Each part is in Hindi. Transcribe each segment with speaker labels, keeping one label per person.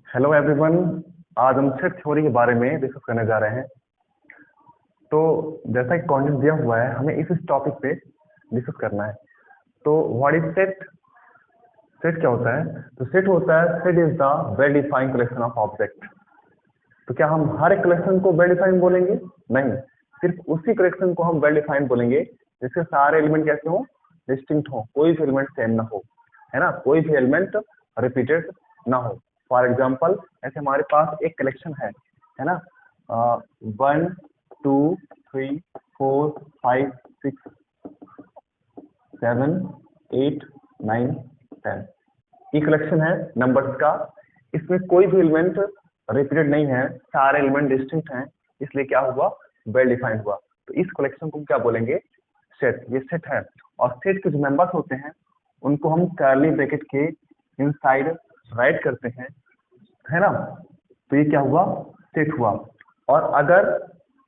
Speaker 1: Hello everyone. आज हम सेट थ्योरी के बारे में डिस्कस करने जा रहे हैं। तो जैसा कि कंटेंट दिया हुआ है, हमें इस टॉपिक पे डिस्कस करना है। तो व्हाट इज सेट? सेट क्या होता है? तो सेट होता है, set is the well defined collection of object. तो क्या हम हर एक कलेक्शन को वेल डिफाइंड बोलेंगे? नहीं, सिर्फ उसी कलेक्शन को हम वेल डिफाइंड बोलेंगे जिसके सारे एलिमेंट कैसे हो, डिस्टिंक्ट हो, कोई भी एलिमेंट सेम ना हो, है ना, कोई भी एलिमेंट रिपीटेड ना हो। फॉर एग्जाम्पल, ऐसे हमारे पास एक कलेक्शन है ना, 1 2 3 4 5 6 7 8 9 10। ये कलेक्शन है नंबर्स का। इसमें कोई भी एलिमेंट रिपीटेड नहीं है, सारे एलिमेंट डिस्टिंक्ट हैं, इसलिए क्या हुआ, वेल डिफाइंड हुआ। तो इस कलेक्शन को क्या बोलेंगे? सेट। ये सेट है। और सेट के जो मेंबर्स होते हैं उनको हम कर्ली ब्रैकेट के इनसाइड राइट करते हैं, है ना। तो ये क्या हुआ, सेट हुआ। और अगर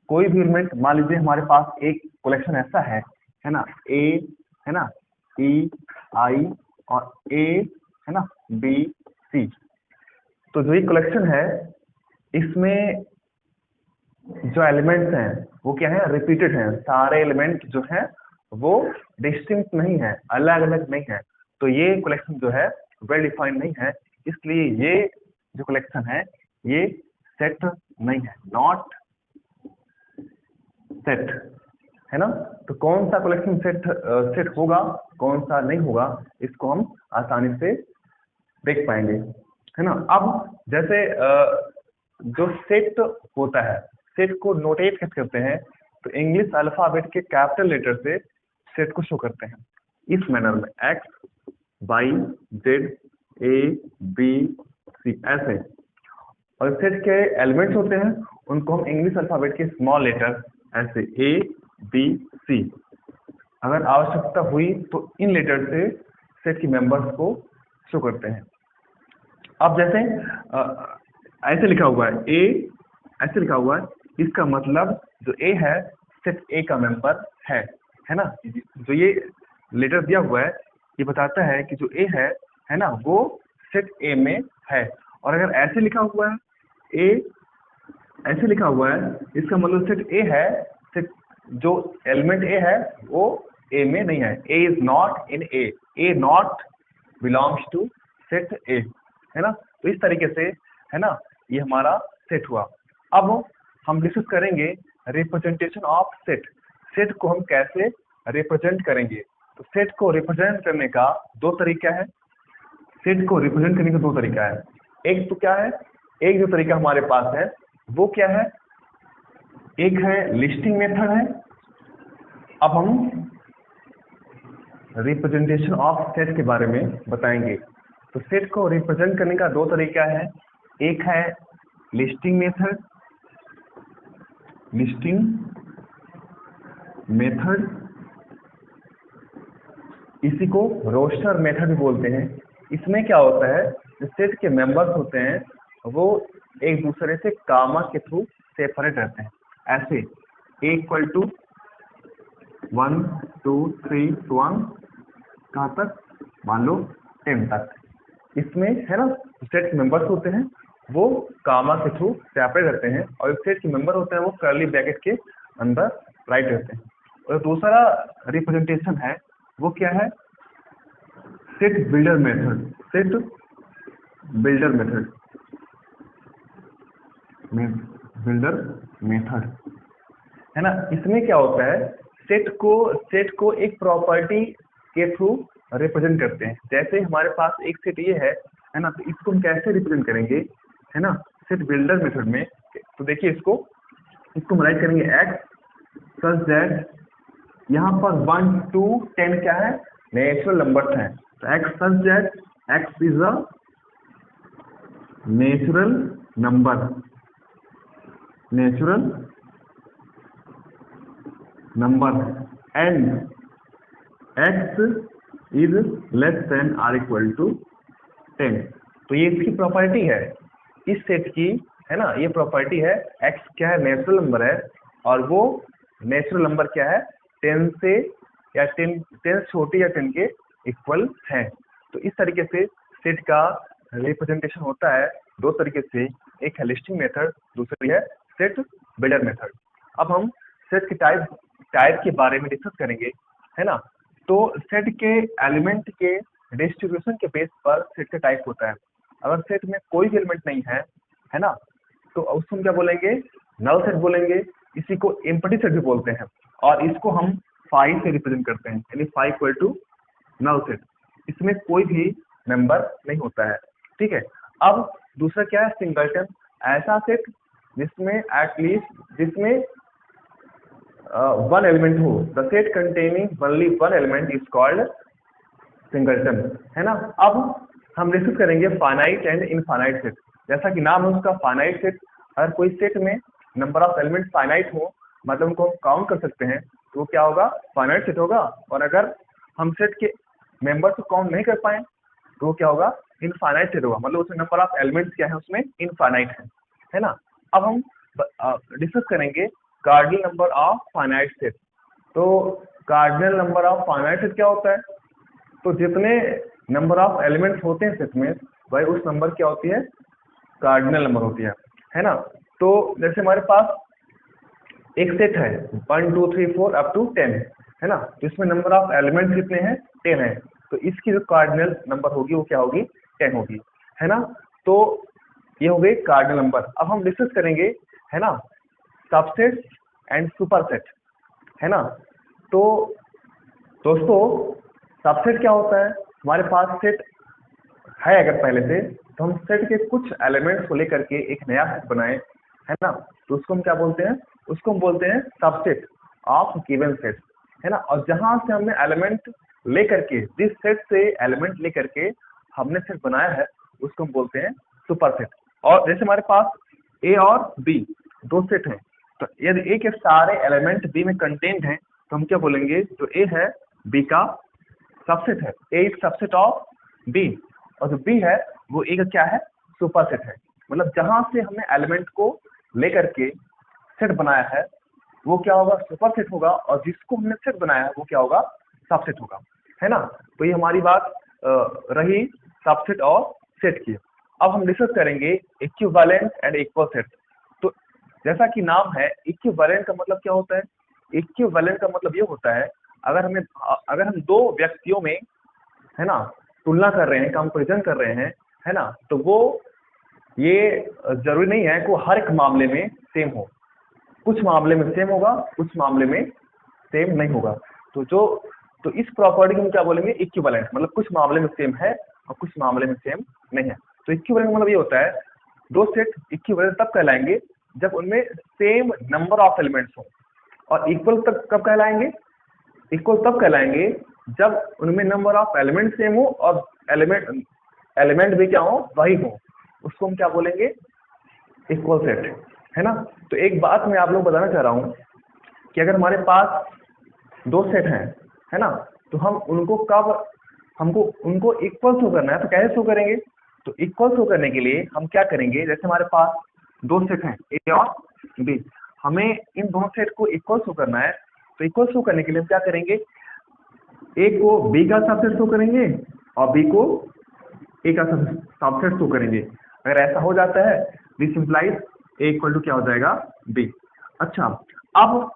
Speaker 1: कोई भी एलिमेंट, मान लीजिए हमारे पास एक कलेक्शन ऐसा है ना, ए, है ना, ई, आई और ए, है ना, बी, सी। तो जो ये कलेक्शन है, इसमें जो एलिमेंट्स हैं वो क्या है, रिपीटेड हैं। सारे एलिमेंट जो हैं वो डिस्टिंक्ट नहीं है, अलग अलग नहीं है। तो ये कलेक्शन जो है वेल डिफाइंड नहीं है, इसलिए ये जो कलेक्शन है ये सेट नहीं है, नॉट सेट, है ना। तो कौन सा कलेक्शन सेट होगा, कौन सा नहीं होगा, इसको हम आसानी से देख पाएंगे, है ना। अब जैसे जो सेट होता है, सेट को नोटेट कैसे करते हैं? तो इंग्लिश अल्फाबेट के कैपिटल लेटर से सेट को शो करते हैं इस मैनर में, एक्स, वाई, जेड, ए, बी, सी, ऐसे। और सेट के एलिमेंट्स होते हैं, उनको हम इंग्लिश अल्फाबेट के स्मॉल लेटर ऐसे ए, बी, सी, अगर आवश्यकता हुई तो इन लेटर से सेट की मेंबर्स को शो करते हैं। अब जैसे ऐसे लिखा हुआ है ए, ऐसे लिखा हुआ है, इसका मतलब जो ए है सेट ए का मेंबर है ना। जो ये लेटर दिया हुआ है ये बताता है कि जो ए है ना, वो सेट ए में है। और अगर ऐसे लिखा हुआ है ए, ऐसे लिखा हुआ है, इसका मतलब सेट ए है, सेट जो एलिमेंट ए है वो ए में नहीं है। A is not in A not belongs to set A, है ना। तो इस तरीके से, है ना, ये हमारा सेट हुआ। अब हम डिस्कस करेंगे रिप्रेजेंटेशन ऑफ सेट। सेट को हम कैसे रिप्रेजेंट करेंगे? तो सेट को रिप्रेजेंट करने का दो तरीका है। सेट को रिप्रेजेंट करने का दो तरीका है। एक तो क्या है, एक जो तरीका हमारे पास है वो क्या है, एक है लिस्टिंग मेथड है। अब हम रिप्रेजेंटेशन ऑफ सेट के बारे में बताएंगे। तो सेट को रिप्रेजेंट करने का दो तरीका है, एक है लिस्टिंग मेथड, इसी को रोस्टर मेथड भी बोलते हैं। इसमें क्या होता है, जो सेट के मेंबर्स होते हैं वो एक दूसरे से कामा के थ्रू सेपरेट रहते हैं। ऐसे ए इक्वल टू 1 2 3 1, कहाँ तक, मान लो 10 तक। इसमें, है ना, सेट के मेंबर्स होते हैं वो कामा के थ्रू सेपरेट रहते हैं, और सेट के मेंबर होते हैं वो कर्ली ब्रैकेट के अंदर राइट रहते हैं। और दूसरा रिप्रेजेंटेशन है वो क्या है, set builder method. Set builder method, है ना। इसमें क्या होता है, सेट को एक प्रॉपर्टी के थ्रू रिप्रेजेंट करते हैं। जैसे हमारे पास एक सेट ये है ना, तो इसको हम कैसे रिप्रेजेंट करेंगे, है ना, सेट बिल्डर मेथड में। तो देखिए इसको हम राइट करेंगे एक्स सच दैट, यहाँ पर 1 2 10 क्या है, नेचुरल नंबर्स हैं। तो x such that x is a natural number, and x is less than or equal to 10। तो ये इसकी प्रॉपर्टी है इस सेट की, है ना। ये प्रॉपर्टी है, एक्स क्या है, नेचुरल नंबर है, और वो नेचुरल नंबर क्या है, 10 से या 10 छोटे या 10 के इक्वल है। तो इस तरीके से सेट का रिप्रेजेंटेशन होता है दो तरीके से, एक है लिस्टिंग मेथड, दूसरी है सेट बिल्डर मेथड। अब हम सेट के टाइप के बारे में डिस्कस करेंगे, है ना। तो सेट के एलिमेंट के डिस्ट्रीब्यूशन के बेस पर सेट का टाइप होता है। अगर सेट में कोई भी एलिमेंट नहीं है ना, तो उसको हम क्या बोलेंगे, नल सेट बोलेंगे। इसी को एम्प्टी सेट भी बोलते हैं, और इसको हम फाई से रिप्रेजेंट करते हैं, यानी phi equal to null set. इसमें कोई भी मेंबर नहीं होता है, ठीक है। अब दूसरा क्या है, सिंगलटन, ऐसा सेट जिसमें वन एलिमेंट हो। The set containing only one element is called singleton, है ना। अब हम डिस्कस करेंगे फाइनाइट एंड इनफाइनाइट सेट। जैसा कि नाम है उसका, फाइनाइट सेट। अगर कोई सेट में नंबर ऑफ एलिमेंट फाइनाइट हो, मतलब उनको हम काउंट कर सकते हैं, तो वो क्या होगा, फाइनाइट सेट होगा। और अगर हम सेट के मेंबर्स को काउंट नहीं कर पाए, तो वो क्या होगा, इनफाइनाइट सेट होगा। मतलब उसमें नंबर ऑफ एलिमेंट्स क्या है, उसमें इनफाइनाइट है ना। अब हम डिस्कस करेंगे cardinal number of finite set. तो cardinal number of finite set क्या होता है, तो जितने नंबर ऑफ एलिमेंट्स होते हैं सेट में, भाई उस नंबर क्या होती है, कार्डिनल नंबर होती है ना। तो जैसे हमारे पास एक सेट है 1 2 3 4 अप टू 10, है ना। तो इसमें नंबर ऑफ एलिमेंट्स कितने हैं, 10 है। तो इसकी जो कार्डिनल नंबर होगी वो क्या होगी, 10 होगी, है ना। तो ये हो गए कार्डिनल नंबर। अब हम डिस्कस करेंगे, है ना, सबसेट एंड सुपरसेट, है ना। तो दोस्तों सबसेट क्या होता है, हमारे पास सेट है अगर पहले से, तो हम सेट के कुछ एलिमेंट्स को लेकर के एक नया सेट बनाए, है ना, तो उसको हम क्या बोलते हैं, उसको हम बोलते हैं सबसेट ऑफ गिवन सेट, है ना। और जहां से हमने एलिमेंट लेकर के, जिस सेट से एलिमेंट लेकर के हमने सेट बनाया है, उसको हम बोलते हैं सुपरसेट। और जैसे हमारे पास ए और बी दो सेट हैं, तो यदि ए के सारे एलिमेंट बी में कंटेंट हैं, तो हम क्या बोलेंगे, जो ए है बी का सबसेट है, A is subset of B. और जो बी है वो ए का क्या है, सुपरसेट है। मतलब जहां से हमने एलिमेंट को लेकर के सेट बनाया है, वो क्या होगा, सुपरसेट होगा। और जिसको हमने सेट बनाया है वो क्या होगा, सबसेट होगा, है ना। तो ये हमारी बात रही सबसेट और सेट की। अब हम डिस्कस करेंगे इक्विवेलेंट एंड इक्वल सेट। तो जैसा कि नाम है, इक्विवेलेंट का मतलब क्या होता है, इक्विवेलेंट का मतलब ये होता है, अगर हम दो व्यक्तियों में, है ना, तुलना कर रहे हैं, कंपैरिजन कर रहे हैं, है ना, तो वो ये जरूरी नहीं है कि हर एक मामले में सेम हो। कुछ मामले में सेम होगा, कुछ मामले में सेम नहीं होगा। तो इस प्रॉपर्टी को हम क्या बोलेंगे, इक्विवेलेंट। मतलब कुछ मामले में सेम है और कुछ मामले में सेम नहीं है। तो इक्विवेलेंट मतलब ये होता है, दो सेट इक्विवेलेंट तब कहलाएंगे जब उनमें सेम नंबर ऑफ एलिमेंट्स हो। और इक्वल तक कब कहलाएंगे, इक्वल तब कहलाएंगे जब उनमें नंबर ऑफ एलिमेंट सेम हो और एलिमेंट भी क्या हो, वही हो। उसको हम क्या बोलेंगे, इक्वल सेट, है ना। तो एक बात मैं आप लोग बताना चाह रहा हूँ कि अगर हमारे पास दो सेट हैं, है ना, तो हमको उनको इक्वल शो करना है, तो कैसे शो करेंगे। तो इक्वल शो करने के लिए हम क्या करेंगे, जैसे हमारे पास दो सेट हैं ए और बी, हमें इन दोनों सेट को इक्वल शो करना है। तो इक्वल शो करने के लिए हम क्या करेंगे, ए को बी का सबसेट शो करेंगे और बी को ए का सबसेट शो करेंगे। अगर ऐसा हो जाता है, this implies a equal to क्या हो जाएगा, बी। अच्छा, अब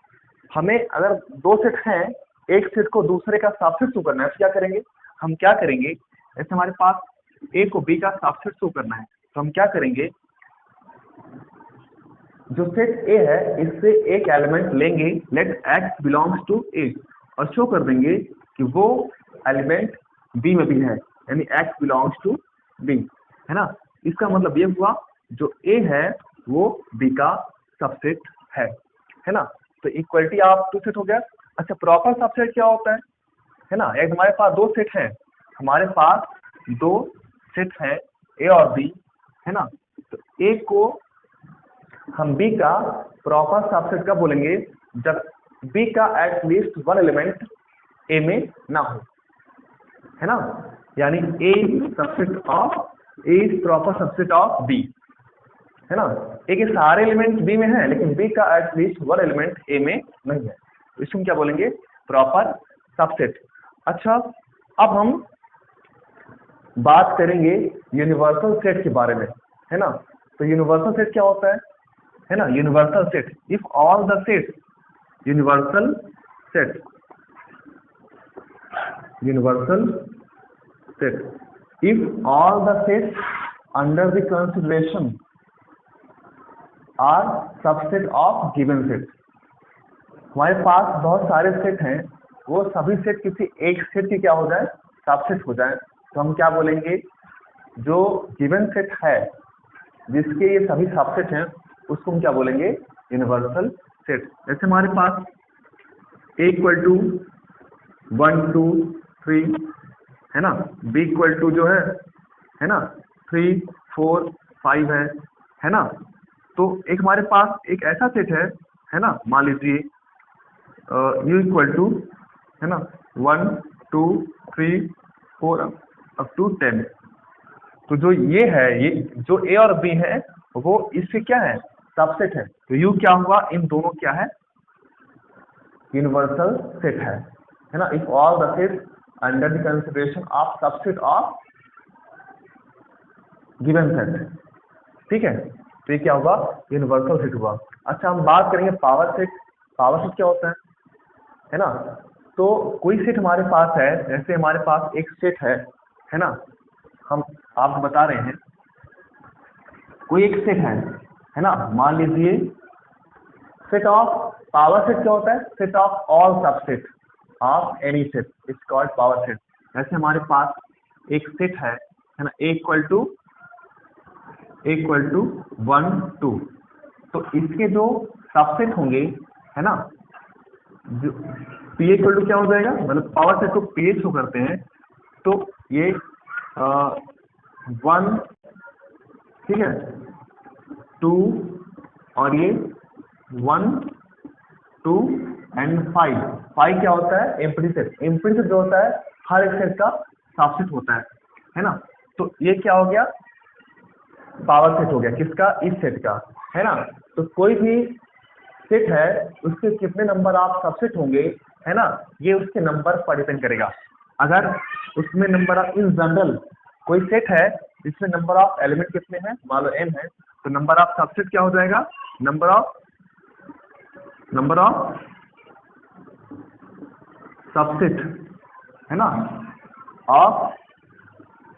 Speaker 1: हमें अगर दो सेट हैं, एक सेट को दूसरे का सबसेट शो करना है, तो क्या करेंगे, हम क्या करेंगे, जैसे हमारे पास ए को बी का सबसेट शो करना है, तो हम क्या करेंगे, जो सेट ए है इससे एक एलिमेंट लेंगे, लेट एक्स बिलोंग्स टू ए, और शो कर देंगे कि वो एलिमेंट बी में भी है, यानी एक्स बिलोंग्स टू बी, है ना। इसका मतलब ये हुआ, जो ए है वो बी का सबसेट है ना। तो इक्वलिटी ऑफ टू सेट हो गया। अच्छा, प्रॉपर सबसेट क्या होता है ना। एक हमारे पास दो सेट हैं, हमारे पास दो सेट हैं ए और बी, है ना। तो ए को हम बी का प्रॉपर सबसेट कब बोलेंगे, जब बी का एटलीस्ट वन एलिमेंट ए में ना हो, है ना। यानी A is proper subset of B, है ना। ए के सारे एलिमेंट बी में है, लेकिन बी का एटलीस्ट वन एलिमेंट ए में नहीं है, तो इसको हम क्या बोलेंगे, प्रॉपर सबसेट। अच्छा, अब हम बात करेंगे यूनिवर्सल सेट के बारे में, है ना। तो यूनिवर्सल सेट क्या होता है ना, universal set if all the set, universal set, universal set if all the set under the consideration are subset of given set. हमारे पास बहुत सारे सेट हैं, वो सभी सेट किसी एक सेट की क्या हो जाए, सबसेट हो जाए, तो हम क्या बोलेंगे, जो गिवन सेट है जिसके ये सभी सबसेट हैं उसको हम क्या बोलेंगे, यूनिवर्सल सेट। जैसे हमारे पास A इक्वल टू 1 2 3 है ना, B इक्वल टू जो है ना 3 4 5 है ना। तो एक हमारे पास एक ऐसा सेट है ना, मान लीजिए U इक्वल टू है ना 1 2 3 4 अप टू 10। तो जो ये है, ये जो A और B है वो इससे क्या है, सबसेट है। तो U क्या हुआ, इन दोनों क्या है, यूनिवर्सल सेट है ना। If all the set under the consideration of subset of given set, ठीक है। तो ये क्या हुआ, यूनिवर्सल सेट हुआ। अच्छा, हम बात करेंगे पावर सेट। पावर सेट क्या होता है ना। तो कोई सेट हमारे पास है, जैसे हमारे पास एक सेट है ना, हम आपको बता रहे हैं, कोई एक सेट है ना, मान लीजिए सेट ऑफ, पावर सेट क्या होता है, set of all subset of any set is called power set. जैसे हमारे पास एक सेट है ना, A इक्वल टू 1 2, तो इसके जो सबसेट होंगे है ना, जो P इक्वल टू क्या हो जाएगा, मतलब पावर सेट को PH शो करते हैं, तो ये 1 ठीक है 2 और ये 1 2 एंड 5 क्या होता है, एम्प्टी सेट। एम्प्टी सेट जो होता है हर एक सेट का सबसेट होता है ना। तो ये क्या हो गया, पावर सेट हो गया, किसका, इस सेट का, है ना। तो कोई भी सेट है उसके कितने नंबर ऑफ सबसेट होंगे है ना, ये उसके नंबर पर डिपेंड करेगा। अगर उसमें नंबर ऑफ, इन जनरल कोई सेट है जिसमें नंबर ऑफ एलिमेंट कितने हैं, मान लो n है, तो नंबर ऑफ सबसेट क्या हो जाएगा, नंबर ऑफ सबसेट है ना of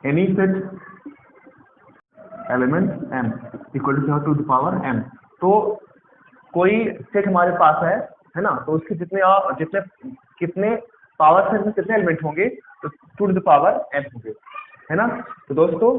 Speaker 1: any set element m equal to the power m। तो कोई सेट हमारे पास है ना, तो उसके जितने कितने पावर सेट में कितने एलिमेंट होंगे, तो टू द पावर m होंगे, है ना। तो दोस्तों